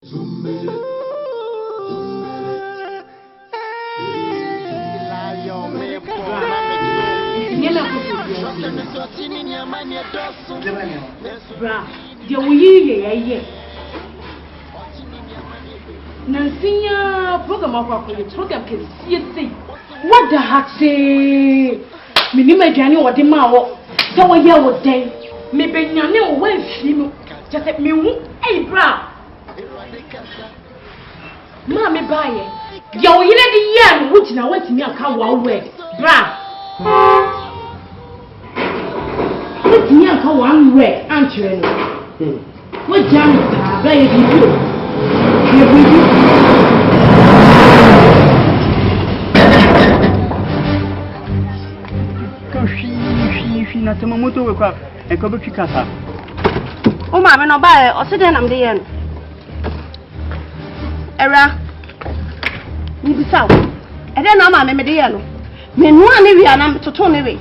Bra, you ye. Nansinya program of program can see. What the heck say? Minima Johnny or the Mao. So a year would day. Maybe you know when she just at me. Hey, bra. Mammy buy it. Yo, you let the young which now went to me a cow away. Bra. Let me a cow one way, aren't you? What jam is very good? Na tema moto we kwa e ko be kasa o ma me no ba e o se den am de yen era ni bisa e den na ma me de yen no me nu ani wi ana toto ne we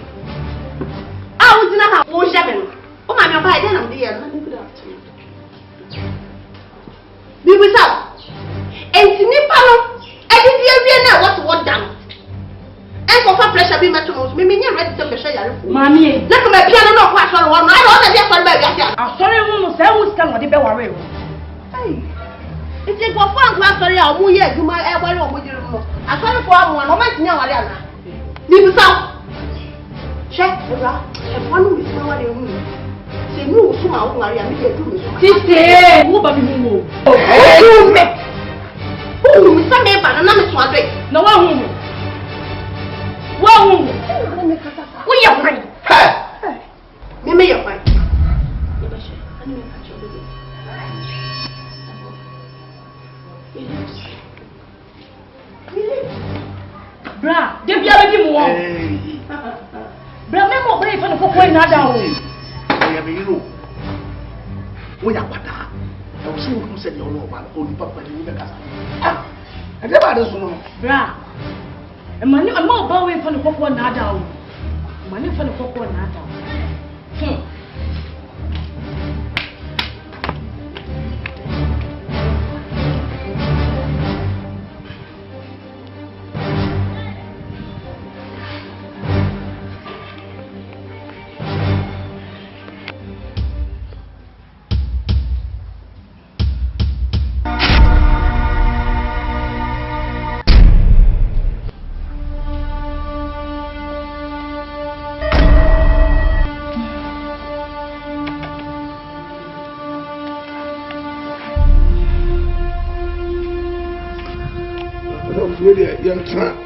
a wo dina ha wo hye be no o ma me ba e den na am de yen no bi bisa enti nipa no e di die wie na what down. For pressure be met to me, ready to measure your mammy. Let me piano no question one. I don't have for baby. I'm sorry, who say who's come with the worry. Hey, it's a good fun. I'm sorry, I'll move here. You might ever know what you know. I'm sorry for one. No matter now. Leave us out. Check, and one who is nowhere in me. Say, no, so I'll marry and get to me. Sister, who but you? Oh, me. Oh, some man, but I'm not swaddling. No one. Wow! We are fine. Hey! Me may you fine. Bra, give you a give one. Bra, me mo pray for the folk in Ada. You we are what? I was so who said your Lord, only Papa in the casa. I never know. Bra. Money, I'm not bowing for the cocoa nada. Money for the cocoa nada. Really a young tramp.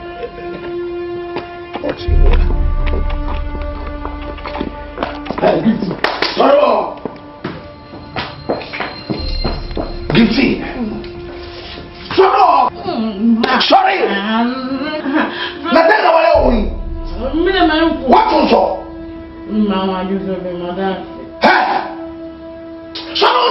What's he want? Sorrow! Guilty! Sorrow! Sorry! Nothing about it. What also? Mama, you should be mother. Hey! Sorrow!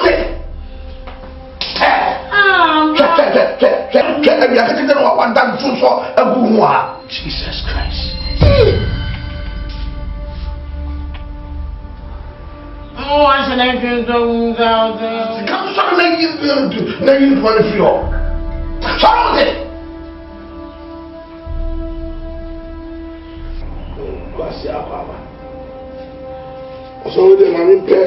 Jesus Christ. Oh, I said I can go out there. Come on, let you put it for you. What's your papa? So the money pay.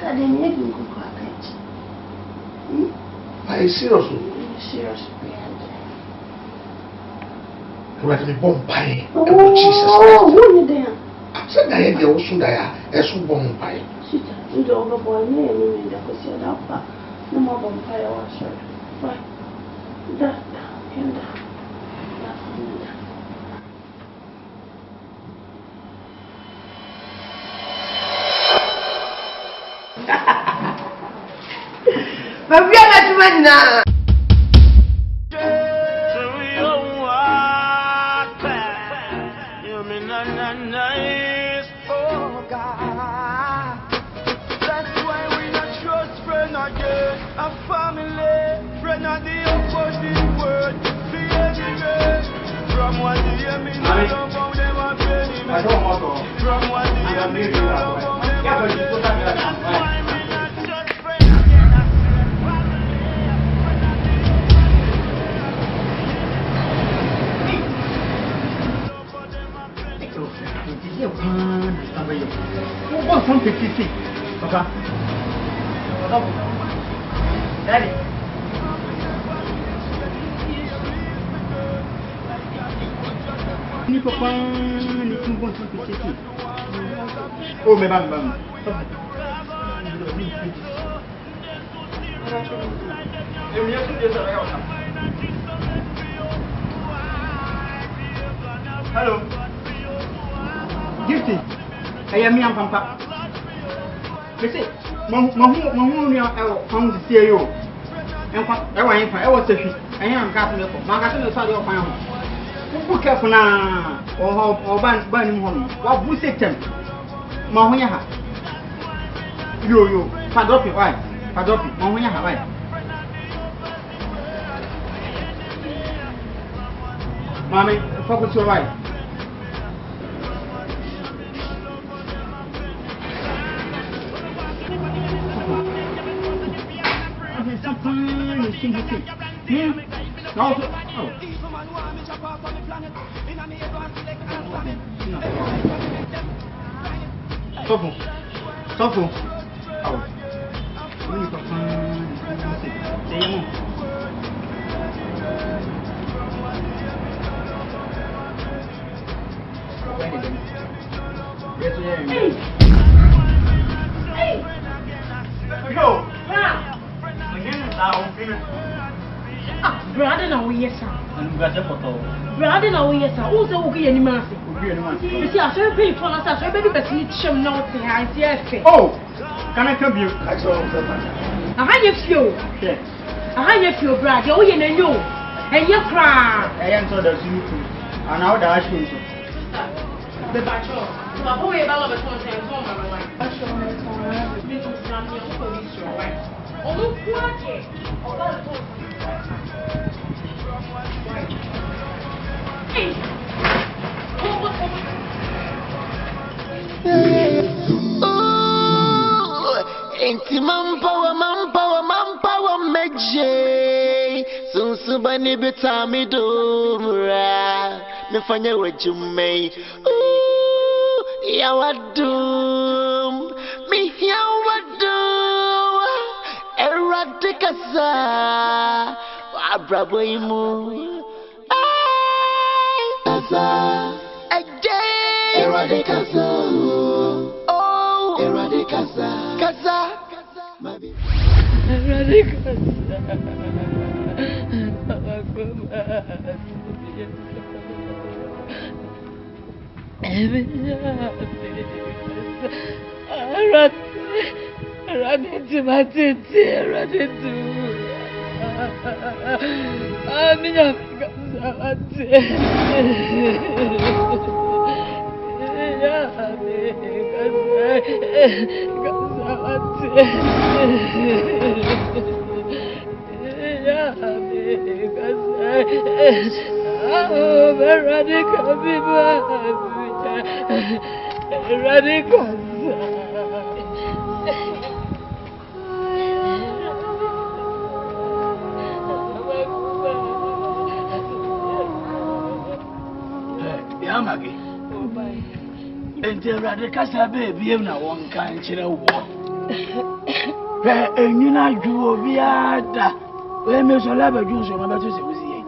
I didn't make you go quiet. Are you serious? Serious. You have to be born by Oh, Jesus Christ. who you there? I said, I had the also there, as who born by. Sit down. You don't go boy, me and me, that was your dog. No more vampire or short. Fine. That, and that. But we are not ready now. Oh God, that's why we not trust friend again. A family, friend of the opposite word. From what the enemy know about them a penny. From what the enemy know about them a penny. That's why we not trust friend again. Daddy. Ni papa ni kumbo tu petit. Oh mais bam. Hello. Gifty. Aya mi am pampa. Bese, mo ni e fam di tie yo. Enfa, e wa yin fa, e wo sefi. Aya am ka to me ko. Ma ka to me so ade o fan ho. Who careful now? Or ban him home. What we say them? Mahoya. Yo, Padopi, why? Padopi, Mahoya, why? Mommy, focus your right. Sofo. Oh. Ini papa. Saya mau. Hey. Go. Brother, now we yes, sir. Brother, we yes, sir. Who's the okay any man? You see, I saw pay for us. I saw baby, but you chum now. I see. Oh, can I come you? I had you feel. I had you feel, brother. Oh, you know, and you cry. I answered the soup, and now the ash is. The bachelor. My boy, about the phone saying, "Home, my wife." Oh, what? Hey. Enti manpower meje sunsu bani bitami dumra me fanya wajumei yawadum mi yawadum eradikasa abrabo imu asa eradikasa oh eradikasa kasa mabi Enti radical sabe biem na won kan kire wo you know, you are we may so love you so much to say.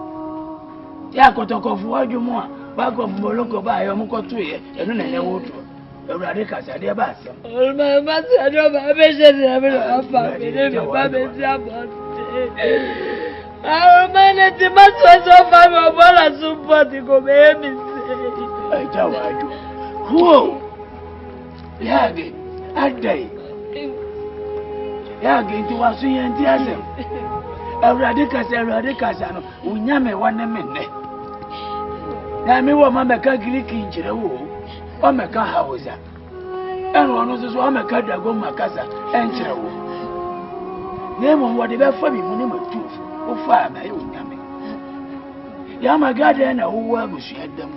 Yakotoko for you more, back of Moloko by Yomoko to ye, and then I would. Radicas at their bass. Oh, my master, I don't have a I managed to master so far of all as somebody go baby. I tell you. Whoa! Yagi, at day. Yagi to us and Tiasm. A radicas, Unyame 1 minute. Nami wa mama kagiriki njira wo. O meka hauza. Eno no so o meka dragon makasa enchira wo. Nemo wo de be fa bi mu ne matufu. O fa na ye unyame. Ya magade na wo abusu adam.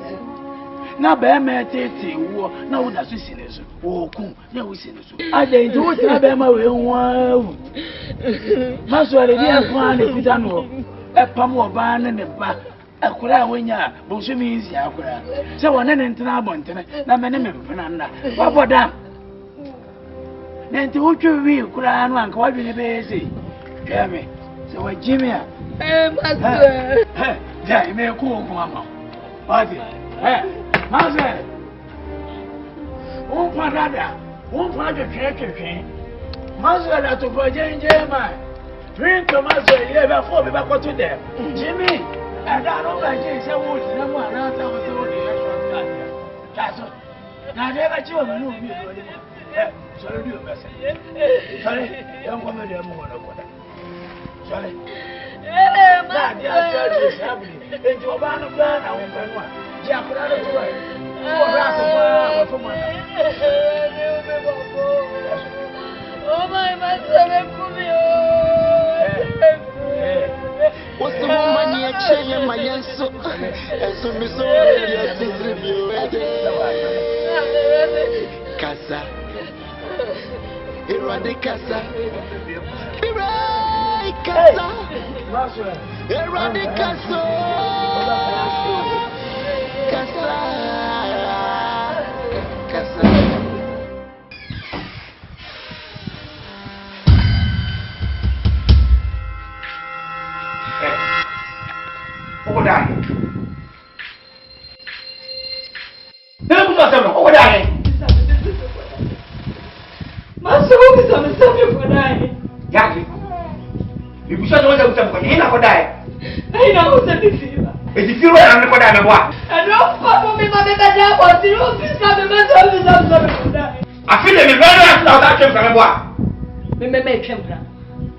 Na be me tete wo na wo da so sineso. Wo ku na wo sineso. Ade nti wo tira be ma we nwa. Maso re dia kwa ne pita no. E pam wo ba ne ne ba. Akura wonya bo so mi nsi akura se wona ne ntena abontene na me ne me mpena nda waboda ne nti wotwe wi kura no anka wadwene be ese tweme se wajimi a maso ja ime ku ku ama wati maso on padada on pade twetwe maso la to projenje ma drink maso ile be fo be ba ko to dem Jimmy and I don't like it. I want to know what I was doing. That's all. Now, never chill. No, sorry, you mess. Sorry, don't come there more. Sorry. That is happening. Into a band of plan, I won't find one. Jack, what are you doing? Oh, my what's the woman you're changing my answer? And so, Miss O'Reilly, distribute Casa. Here are the Casa. Here are Casa. Here are the Casa. Casa. Over there. Never got them over there. Master, who is on the subject for dying? Yaki. You should know that something in for die. I know who's a fever. Is it you and for that? I don't fuck me, my baby, I want to know this time, I feel it very now that came from what? We may make him.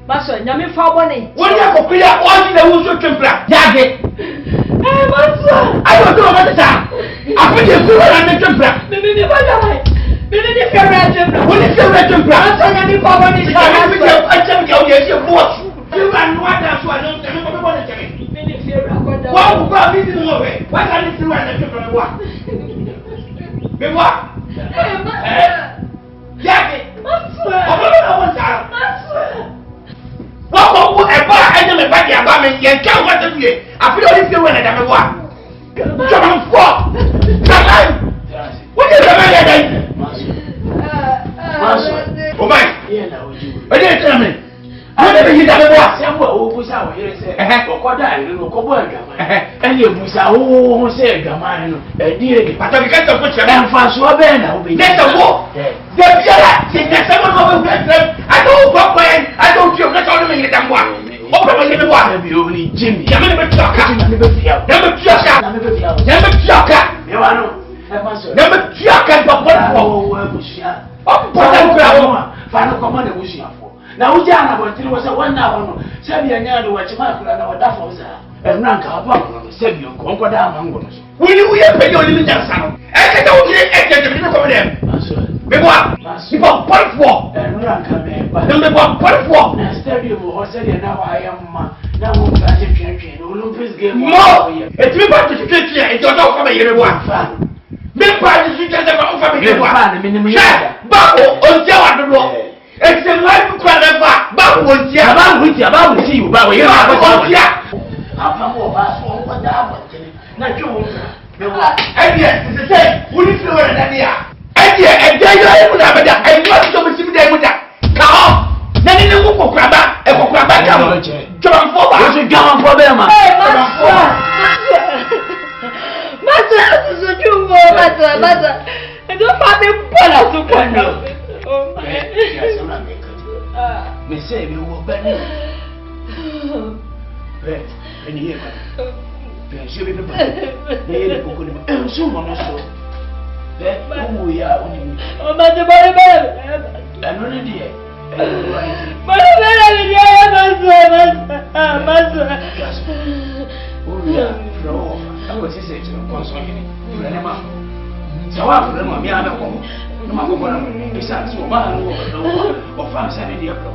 Master, Yami for money. What do you have to clear all the who's your temper? Yaki. Hey, Master. I don't know what the time. I put you through and the temper. Maybe what I Maybe if you're red temper. What is your red temper? Master, Yami for money. I tell you, your boss. You and what else I don't tell you what to tell me. Maybe if you're a what will go meeting away? Why can't you run the temper? What? Be what? Yaki. Master. What will ever enter my body about me? You can't want to be. I feel only feel when I'm what? Come on, fuck! Come on! What is the matter then? Master. Oh, my! What did you tell me? I never hear that what? Somewhere who was out here said, or what I don't go and you was out who said, Gamano, a dear, but I can't put your damn fast for Ben. That's a war. There's someone over there. I don't go away. I don't feel that's all the minute I'm one. Open my little one. Only Jimmy. I'm never talking. Never feel. Never talk. Never talk. You know, never talk. But what? Oh, but I'm going to find a command and wish you for. Now, Jana, what it was a 1 hour. Sabia near the watch my plan or Daffos and rank up on Sabio, Concord Amangos. Will you pay your limit sound? I don't get anything from them. Be what? You got point for and rank a man, but don't be what point for. And stadium or said, now I am now a champion. Olympus game more. It's me back to the kitchen. It's your dog from a year one fan. Big party, you just have a family one. Babo, on Java. It's a life forever. Babo, Java, with you, Babo, you have a yeah. How more what happened? Not you. And yes, it's the same. Would you feel that? And yeah, and then you would have that. I want to see them with that. I don't have a ball of super. Oh, yes, I'm not making it. Me say, you will better. And here, then she will be back. They will go and someone also. Oh, yeah, oh, but the body, I'm not dear. But I was saying to him, consoling you. So after them, I'm young. No matter what, besides, or man or France, and the apple.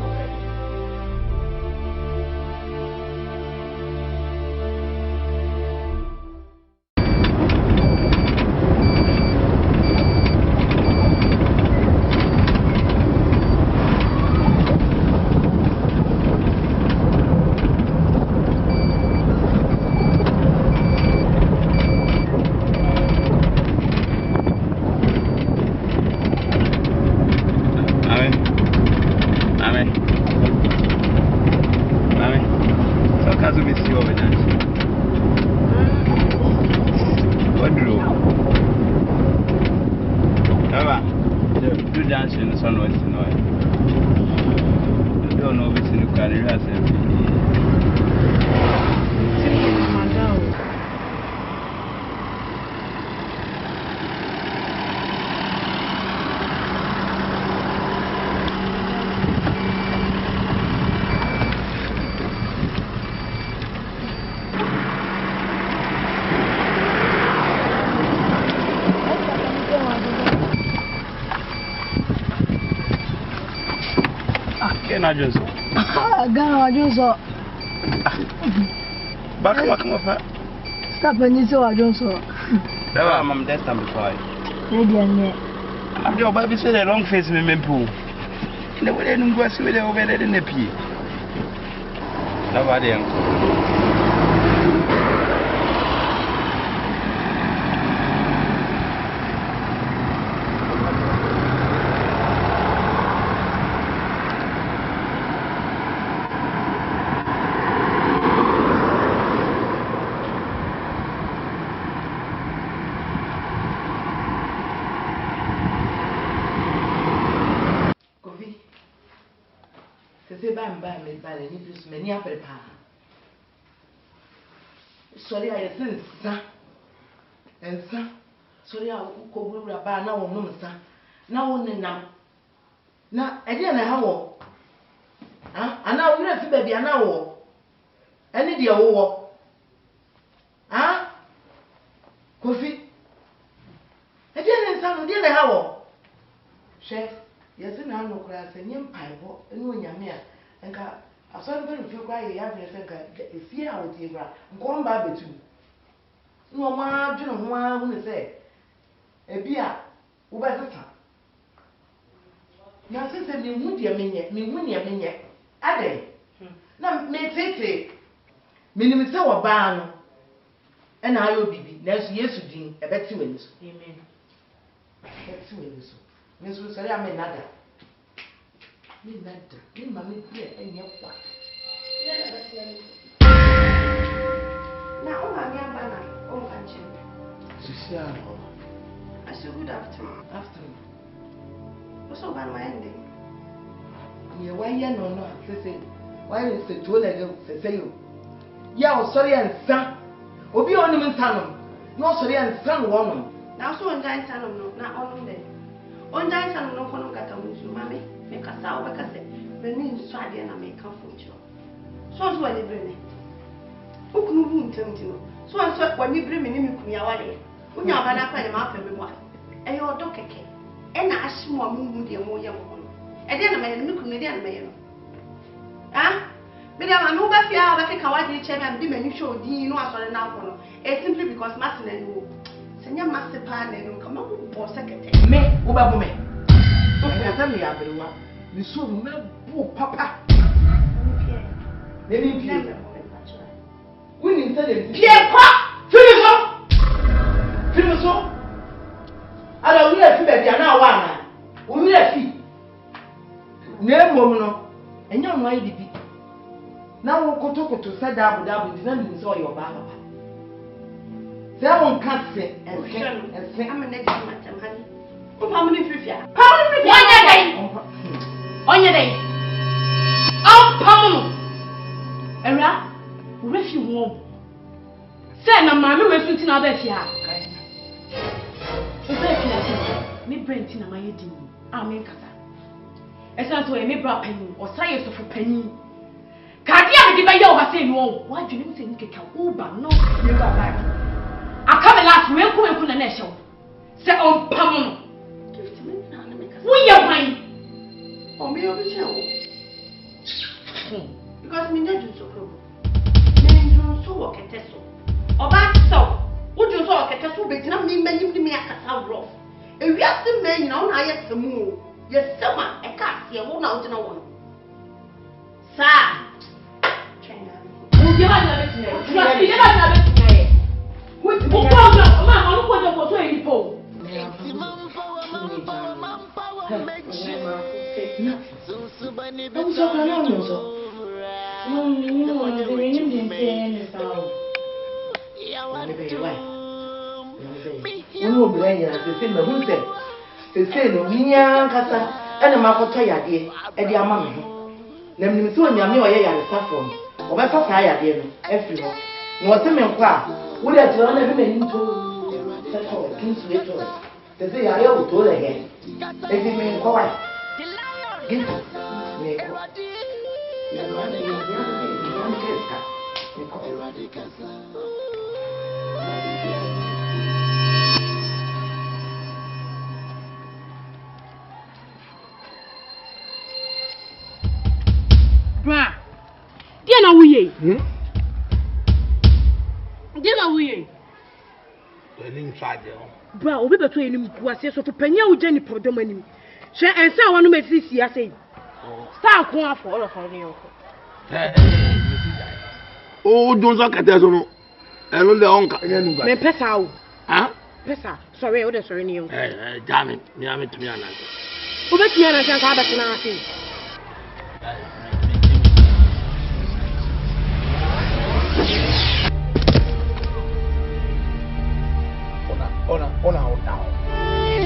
Johnson. Ghana Johnson. Back up. Stop when you saw Johnson. Never, I'm dead time before. Lady and me. I'm your baby said a long face in the pool. The way they don't go see the over there in the pea. Nobody. Many apple pie. Sorry, I said, sir. And sir, sorry, I will go about now, no, sir. Now, only now. Now, I didn't know how. And now, you have baby an hour. Any dear war. Ah? Coffee? I didn't know how. Chef, yes, and I know class and young pie, and when you're near. And I saw them feel quiet. You have to think if you are with you, go back to no more. Do you know what I want to say? A beer, who by the time. Now, since I mean, would you mean yet? Ade. Now, may take minimum so a barn and I will be. There's yes, you did a better wins. Amen. That's wins. Miss Rosalia, I may not. Me mammy here and your what? Now, I'm your banner. Oh, Auntie. I said, good afternoon. Afternoon. What's over my ending? Yeah, why you no, say, why is the toilet say you? Yeah, sorry, and son. Obi on him in Tanum. No, sorry, and son woman. Now, so on Giant Tanum, not on them. On Giant Tanum, no one got a musu, mammy. Make a sour because the means tried and I may come from you. So, as well, you bring me. Who can tell you? So, and so, when you bring me, you come away. When you have an apple and mouth every one, and your dog cake, and I ask more moon, dear, more young woman. And then I made a new comedian mayor. Ah? But I'm over here, I think I want to check and be many show, you know, I saw now. It's simply because Master and you, Senior Master Pan, and you come up for secretary. Me, Uba me. I tell me, everyone, you saw me, Papa. Let me hear. We need to Pierre, finish up. Finish up. I don't hear baby, and now one. We are feet. Name woman, and young lady. Now we'll talk to set up with them and saw your papa. That one can't say and say, I'm a next matter, honey. pamuni fifia. Pamuni fifia. Onye dai. Pamu. Era, we fi wo. Say na mama we sunti na ba fi ha. O ba fi ati. Me brent na maye din. Amen kasa. Esa so e me bra pani, o saye so fo pani. Kadi a me di ba ye o ba say no. Wa dwene mu say ni keka o ba no. Me ba ba. Akame last we ku na na ehye. Say on pamu. Gift me na na me kasa. Wo ye wan. O me o bi che because me not do so problem. Me do so work at so. Oba so. Wo do so work at so be tina me me akasa rough. E wi ase me nyina wo na aye samu. Ye sama e ka ase wo na wo tina wo no. Sa. China. Wo je ba na be tina. Wo je ba na be tina. Wo ko go ma ma ko go so e ni po. Bra, dia na wuye. Dia na wuye. Elim sade o. Bra, obi beto elim kuase so to panya wo jani podom anim. Hwe ensa wonu mesi sia sei. Sa ko afọ all of our new. O don so kete so no. Eno le onka enu ba. Me pesa o. Ha? Pesa. Sorry, o de sorry ni o. Jami, mi ame tumi anante. O be tumi anante ka ba tena ase. Ona down.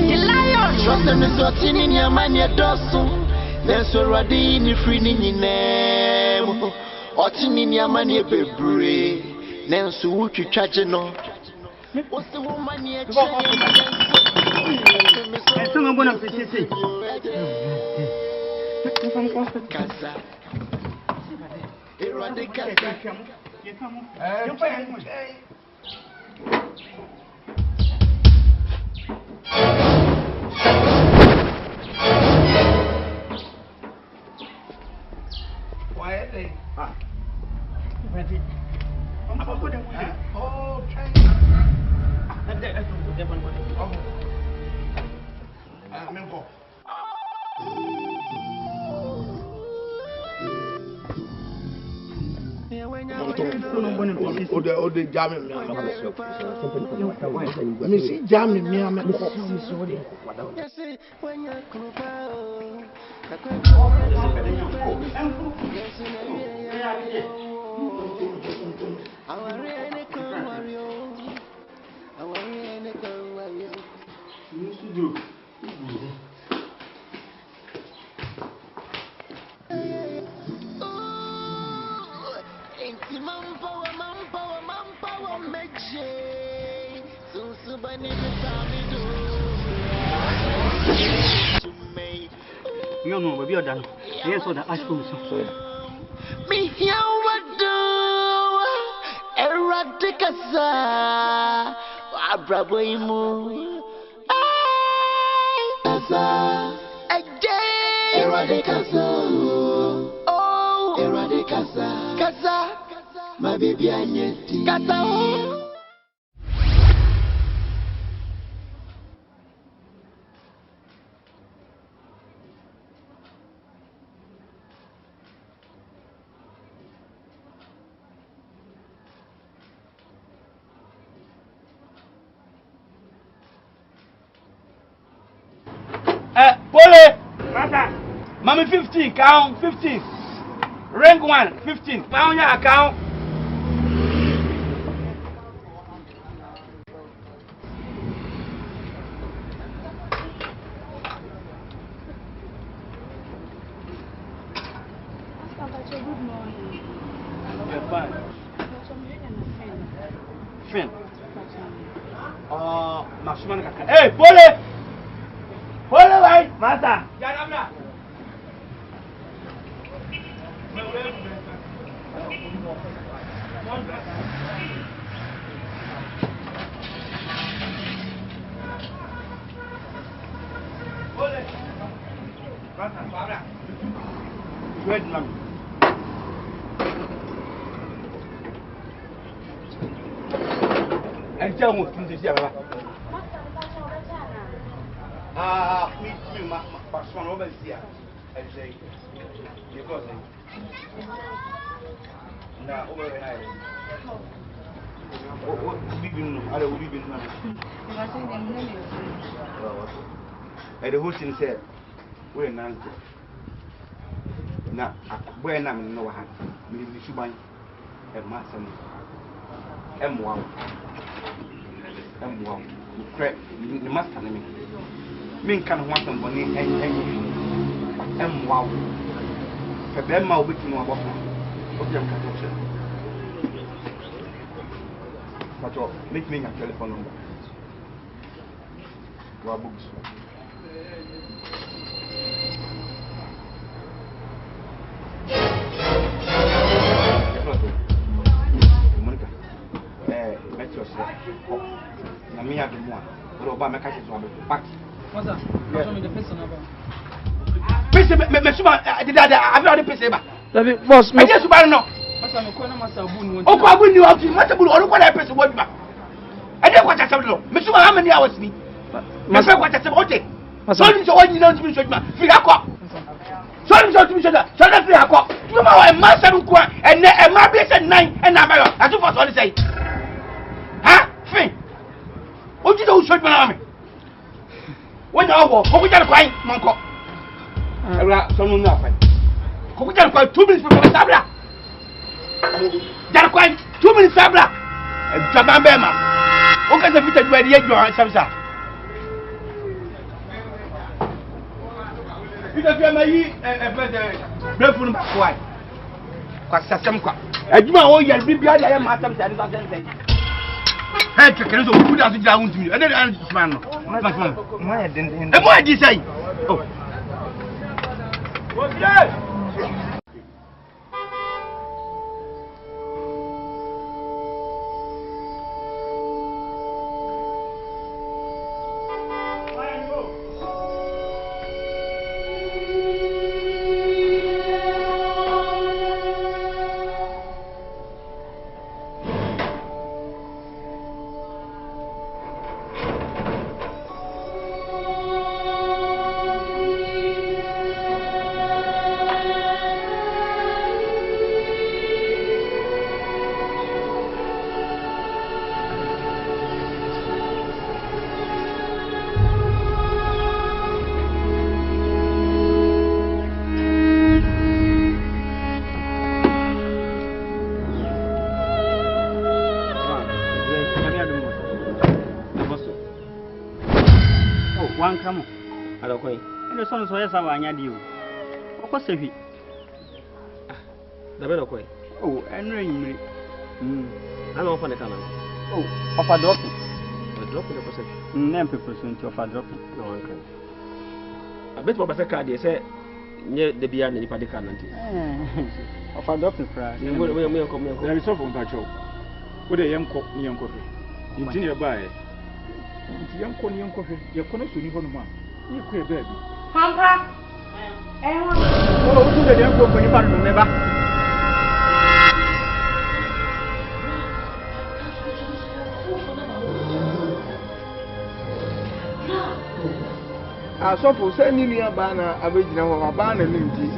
The lion trust them is what in your man your dosu. Then so ready ni free ni nyinem. Otin in your man your bebre. Then so wutu charge no. What's the woman here? Someone gonna say. Casa. Quietly. Ready. Oh, train. O de jami mi ame. Mi si jami mi ame. You know, baby, you're done. Yes, so that I suppose so. Me here what do eradicasa abraboimu asa again eradicasa oh eradicasa casa my baby anyeti casa. Pole! Mommy 15, count 15. Rank 1, 15. Pound your account. good morning. You're fine. Fin. Maximum kaka. Hey, pole! Pole, why? Master. Janamna. Wait, ma'am. I tell you, to see about. Me, my son over here. I say, because now over there. What big no? I don't believe in money. I the host said, we're not. Now, when I'm no hand, we should buy a master. M1. The master name. Min can want somebody and M1. A bema will be to know about them. But make me a telephone number. Our books. Monica, met yourself. Na me have the one. But Obama make it to back. What's that? Show me the person about. Pese me I've already pese ba. Boss, me just ba no. Masa me ko na masa bu ni. O ko abu ni o ti masa bu o ko na pese wo ba. E dey kwa chasem no. Me suma how many hours ni? Me fe kwa chasem o te. So ni so wani na ntimi so juma. Fi akọ. So ni so ntimi so da. So na fi akọ. Tu ma wa e ma se nko e ma bi se 9 e na ba yo. Atu for so ni say. Ha? Fi. O ti do so juma na me. When you go, go get a coin, Monco. Some nothing. Go get a coin 2 minutes before Sabra. Get a coin 2 minutes Sabra. Jabambema. Okay, the fitted by the edge of Samsa. Because you are my breathful wife. Quack. And you are all your baby. I am at some time. Hey, can you put us down to me? I don't understand. My didn't. And what did you say? Oh, what's that? One come on. I don't quite. And the son so yes, I want you. Of course, if he. The better quite. Oh, and ring. I'm off on the canal. Oh, of a dropping. A drop in the perception. Name people soon to offer dropping. No one can. I bet what I card, they say, near the beyond any particular. Of a dropping price. There is something patrol. What a young coffee. You didn't buy. Young coffee, you're going to live on one. You queer baby. Pampa! Oh, to the young company, but remember. I suppose any near banner, a original banner,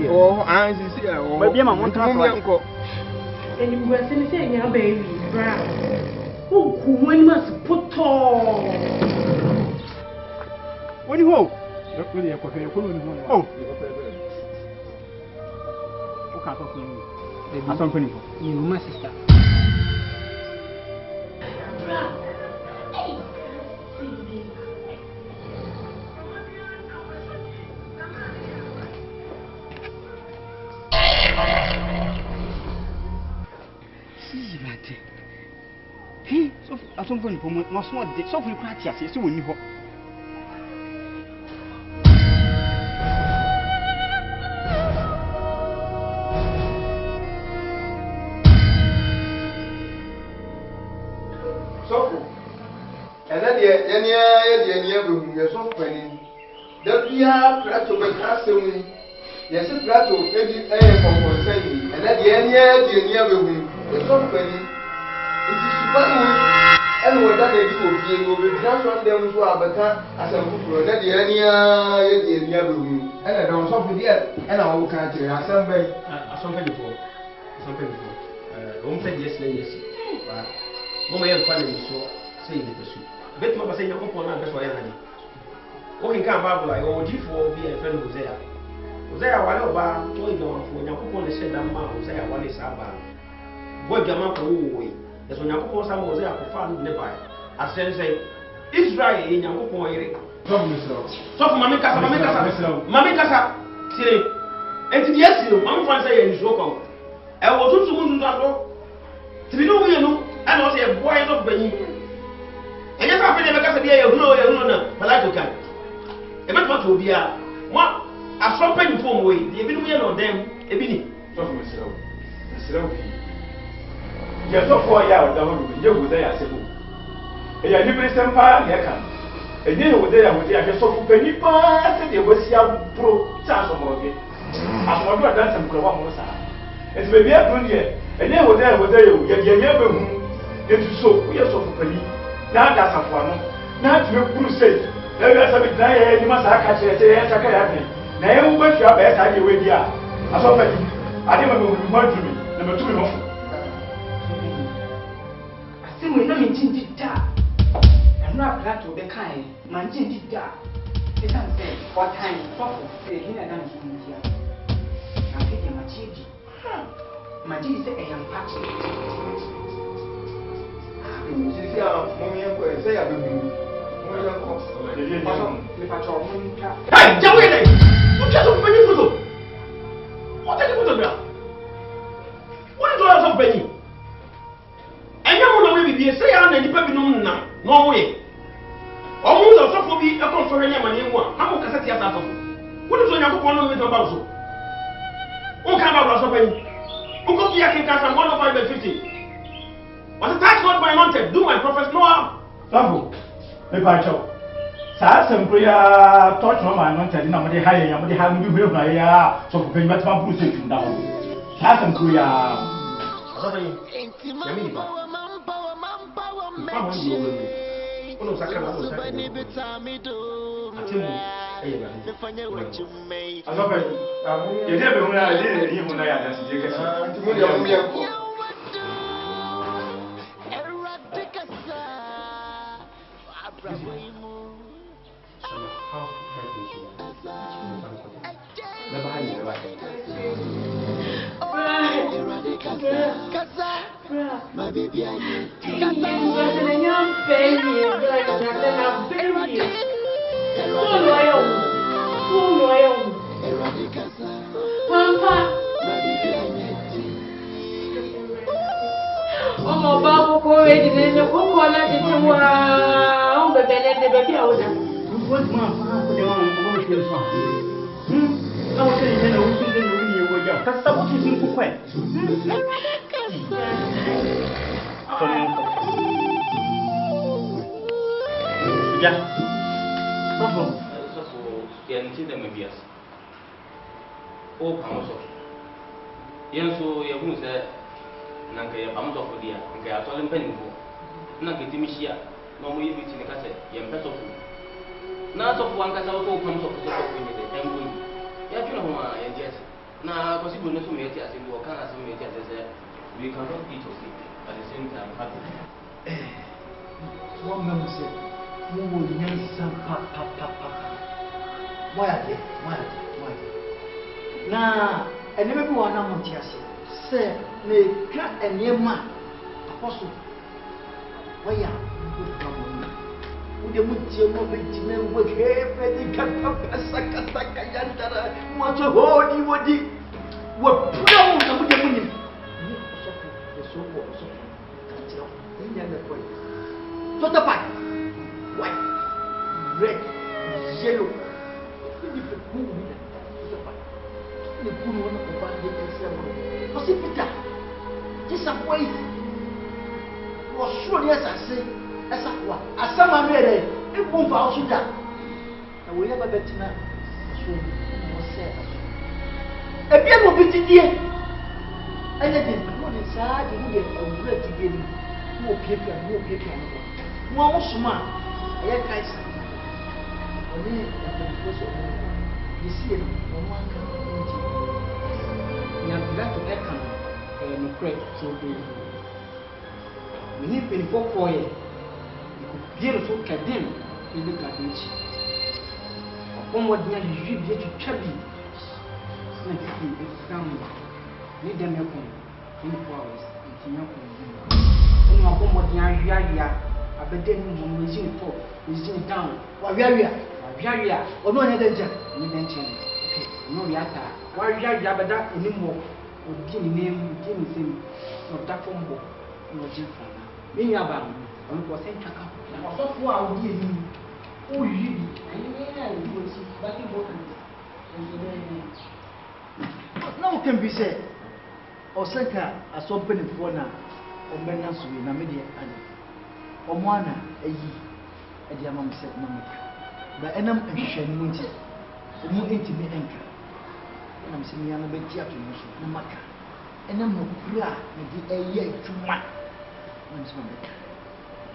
or Anne's here, or maybe I'm on top of uncle. And you were saying, your baby, who must put all. What do you hope? Oh, what can't talk to you? I'm company. You, my sister. asomfo ni pomo no so de so furi kwa ti ase se woni ho sofo ene de ye de behu ye so pani da bia prato be kasem ye se prato edi konkonsan ni ene de ye behu ye so pani iti subanu ene woda na di ofie no be dina so ndem so abeka asem fufuro ene de ye de behu ene don sofo de ene wo kan kire asem be asem pe before o mfe yes na yes mama yɛ fa ne so sɛ yɛ pesu betuma ba sɛ Nyankopɔn na beso yɛ nani o kin kan Bible ayi o difo bi e friend Hosea wale oba to idwamfo Nyankopɔn ne hyɛ dam ma Hosea wale saba bo dwama ko wo yi ɛso Nyankopɔn sa ma Hosea ko fa no ne ba asɛn sɛ Israel yɛ Nyankopɔn yere so mami kasa sire enti die sire mami fa sɛ yɛ nsuo kɔ e wo tutu mu ntaso tibi no wo no and also a boy of Benny. And if I feel like I said, you know, Palato can. A bit much will be a what a shopping form way, the Ebony or them, Ebony. Yes, so far, you were there, I said. And you live in some fire, and then over there, with the so penny pass, and you will see how pro chance of mortgage. As one of done some Kuramosa. It's maybe a good year, and then over there, you never. Etu so we are so for pali na da safo no na tue kuru sei na we asabe na ye ni masa aka chere chere ya saka ya pe na ye wo ba fia ba ya ta ye we dia aso pali ade ma me mo adumi na me tumi ho asimu na me jinji da enu akra to be kan ma jinji da esan se for time for say hina na so ntia na ke ma chidi ma jinji se e yam party Sisi ya mumi yangu ese ya bebu mumi yangu paso nipacho mumi ka hey jawe ne ukiaso kupenyi fuzo wote ni fuzo bia woni to aso kupenyi enya mo na we bibie se ya na nipa binom na no mo ye omo zo sofo bi e kon so hwenya mane mu a na mo kasa ti asa sofo woni to nyakopon no me to ba so o ka ba so penyi o ko ki yakin kasa 10550 But that's not my mountain. Do my prophets no harm. Bravo. Me ba cho. Sa sempo ya touch no my mountain na mo de haye ya mo de ha mu bi na ya so ko pen batma buru se tunda ho. Sa sempo ya. Asa yi. Ya mi ba. Fa mo ndi o me. Ono saka na o saka. Atimu. Eye ba. Asa ba. Ye de be hu na ye de hu na ya da si je kasi. Atimu ya mu ya ko. My baby, I need ọmọ ọba akwụkwọ ready na-enye ụkwụ na titi wa ọ bebe na ebe bịa ụda what man for the one who will kill so I was saying that we should know we were young cuz sabu ki sin ku kwai ya sofo ya nti da mabias o pa mo so yenso ya hu se nanka ya pam sofo dia nka ya tole mpanifo nanka timishia no mo yibi tini kase ya mpesofo na sofo anka sa ko pam sofo sofo ni de tembo ya tuna ho ma ya jes na ko si bonu so me ti ase bi o kan ase me ti ase se we can not eat or sleep at the same time happy one man say mo wo nyansa pa why na eneme bi wa na mo ti ase se me ka enema apostle waya ude mutie mo be jime wo hepe di kapa saka yandara mo to hodi wodi wo pura mo na mude munim ni osofu so wo so katio nya na ko total pack. White, red, yellow. The good one of one day can say, what's it, Peter? Just a way. Was sure, yes, I say, as a what? As some are ready, it won't bounce you down. And we never bet now. So, was said. A beer will be dear. And it is good inside, you get a great beginning. No paper, no paper. One smart. I can't say. Only at the first of all, you see, one can. Na bila to eka no crack so dey we need 24 for you could beautiful kadem in the cabbage upon what you should get to chubby na kifi exam need them yakon 24 hours in yakon no upon what you ya abeden mo machine for machine down wa wia ono na danger ni danger okay no yata wa ya bada enimo odi ni name odi ni sim no da fombo no jifa me nya ba on ko senta ka o so fu a odi ni o yi ayi na ni go si ba ki bo na o can be said o senta aso penifo na o menna so na me de ani o mo ana ayi e de amam se na me ba enam ehwe ni nti o mo enti me enka na mse mi ana beti ato no so na maka ena mo kura na di eye adwuma na mse ma beka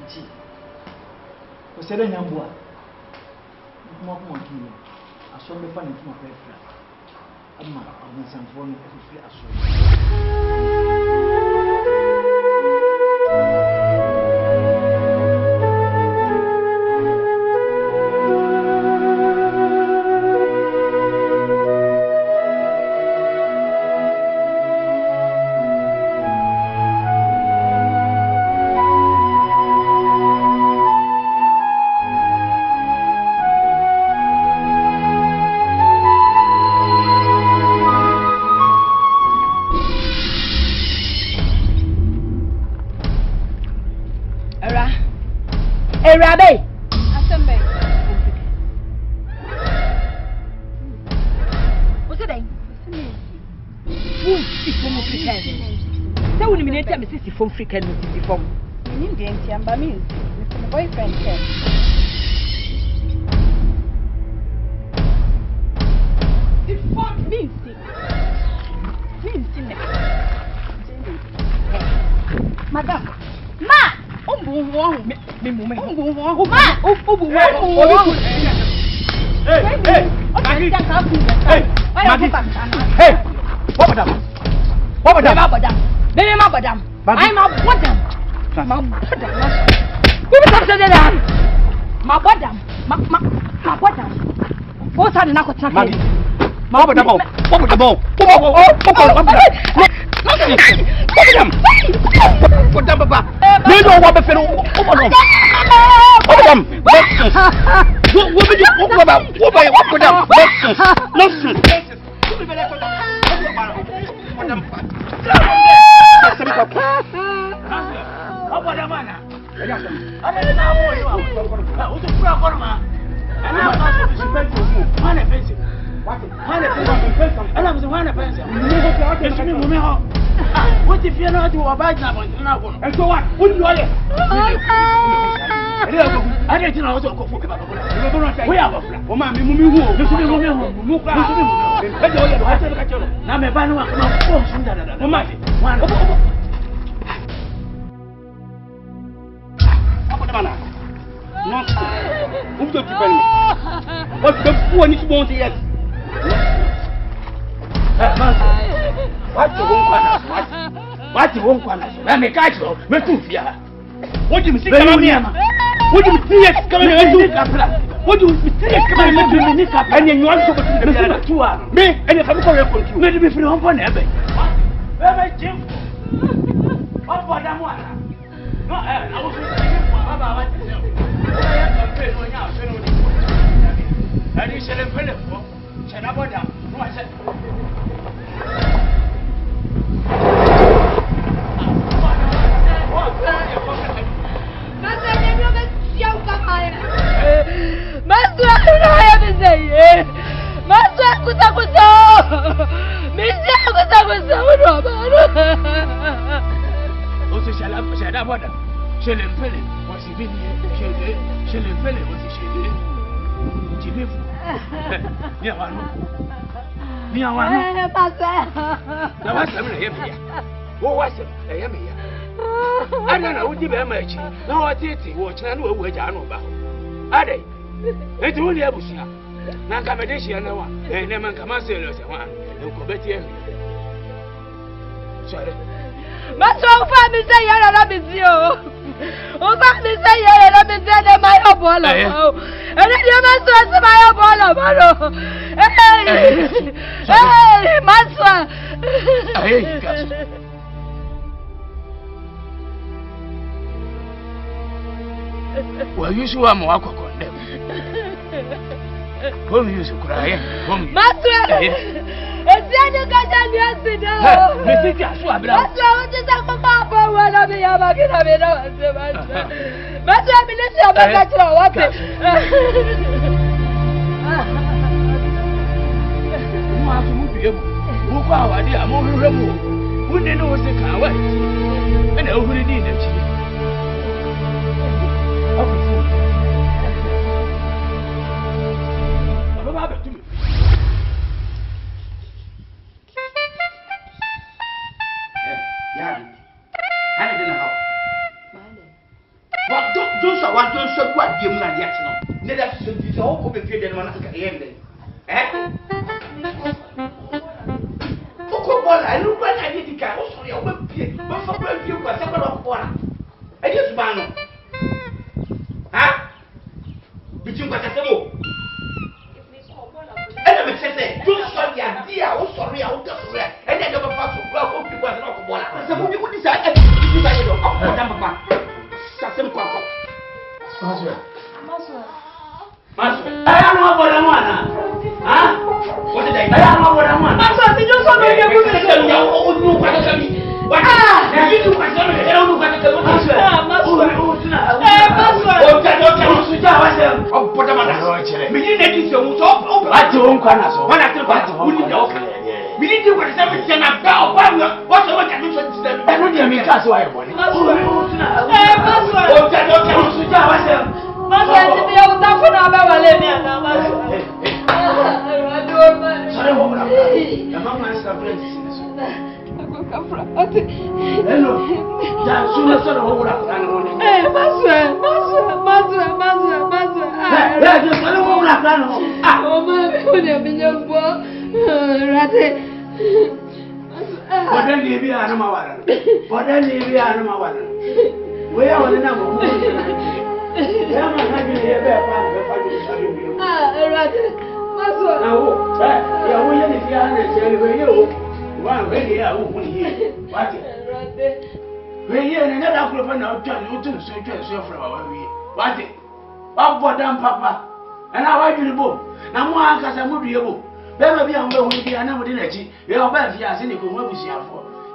nti o se da nyambo a mo ko kini aso me fa ne fuma pa fra amma awon sanfo no ko fi aso Erabe. Asembe. What's it then? Who's the form of pretend? Tell me minute I'm sissy from freaking sissy from. You need the anti means. It's my boyfriend here. It fought me. Madam. Ma! Hey, what madam? What madam? Then madam. I'm a madam. My madam. Who is up to that? My madam. My madam. What's that? Not to What about the ball? What about the ball? What them, Papa? They know what the fellow. What them? What will you talk about? What about them? Nonsense. What if you're not to abide now? And so what? What do you want? I didn't know what to go for. We have a flat. Woman, you move. I'm a banner. What's the point you want to get? What you won't want? I'm a catch. What do you see? What do you see? What do you see? What do you see? And you want to go to me and if I'm going to let me feel on every. Jim. What for that one? No, I was and you said, shut up, no, I said, Mas Well, you should have more condemn. Home you should cry. Master, it's the other guy yesterday. Mr. Swab, that's what is up about one of the Yamaka. Master, Minister, that's what it is. Who are the Amon Remo? Who didn't know the car went? And who did it?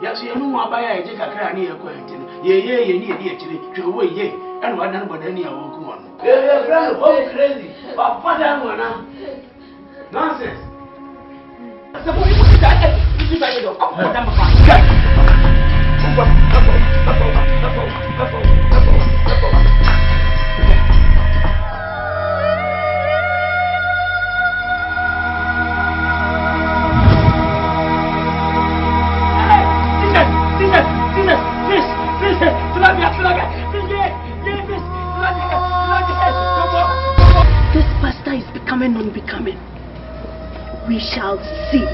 Yes, you know what I take a cranny acquainted. Ye, you need actually to away, ye, and one number any of one. Oh, crazy. But what I want nonsense. This pastor is becoming unbecoming. We shall see.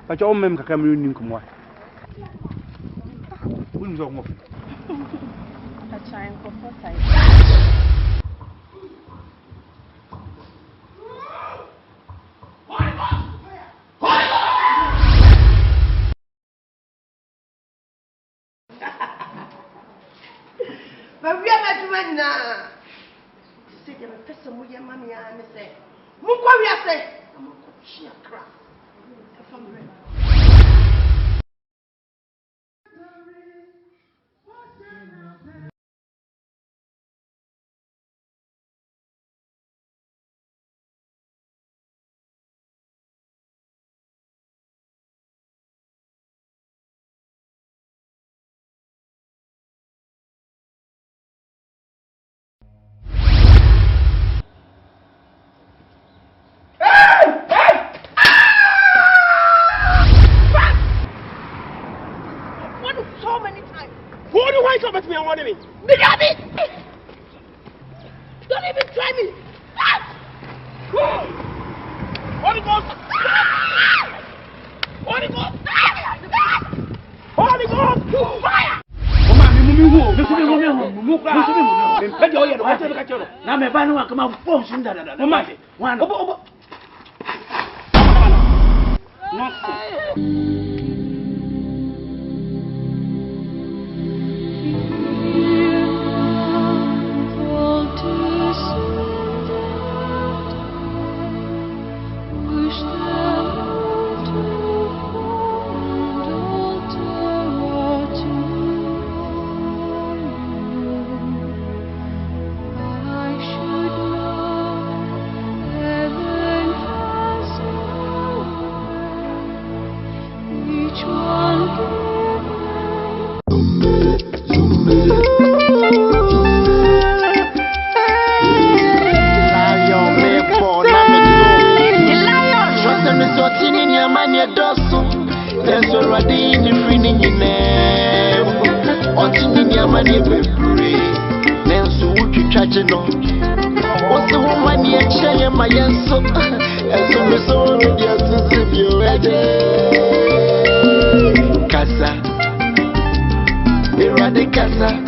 But your mem can ring come. Wouldn't go off. A time for photo. But we are not doing now. Say them a person with your mommy and say, Mukwa, say, I'm a coaching crap. Me and what me? Don't even try me. Holy Ghost! Holy Ghost! Holy Ghost! Fire! Casa,